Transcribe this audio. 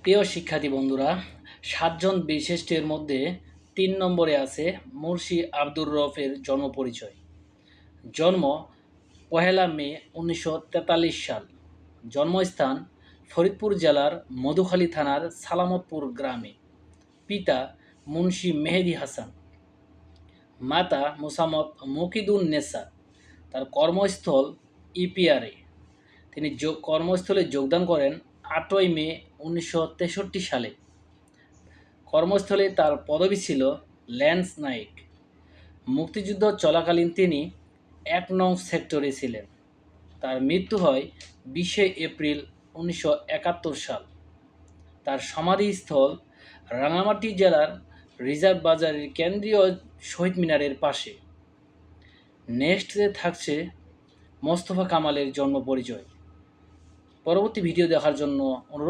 প্রিয় শিক্ষার্থী বন্ধুরা, ৭ জন বীরশ্রেষ্ঠের মধ্যে ৩ নম্বরে আছে মুন্সী আব্দুর রউফের জন্ম পরিচয়। জন্ম ১লা মে ১৯৪৩ সাল। জন্মস্থান ফরিদপুর জেলার মধুখালী থানার সালামতপুর গ্রামে। পিতা মুন্সী মেহেদী হাসান, মাতা মোসাম্মৎ মুকিদুন নেসা। তার কর্মস্থল ইপিআরে। তিনি কর্মস্থলে যোগদান করেন ৮ই মে ১৯৬৩ সালে। কর্মস্থলে তার পদবি ছিল ল্যান্স নায়েক। মুক্তিযুদ্ধ চলাকালীন তিনি ১ নং সেক্টরে ছিলেন। তার মৃত্যু হয় ২০ এপ্রিল ১৯৭১ সাল। তার সমাধিস্থল রাঙামাটি জেলার রিজার্ভ বাজারের কেন্দ্রীয় শহীদ মিনারের পাশে। নেক্সটে থাকছে মোস্তফা কামালের জন্ম পরিচয়। পরবর্তী ভিডিও দেখার জন্য অনুরোধ।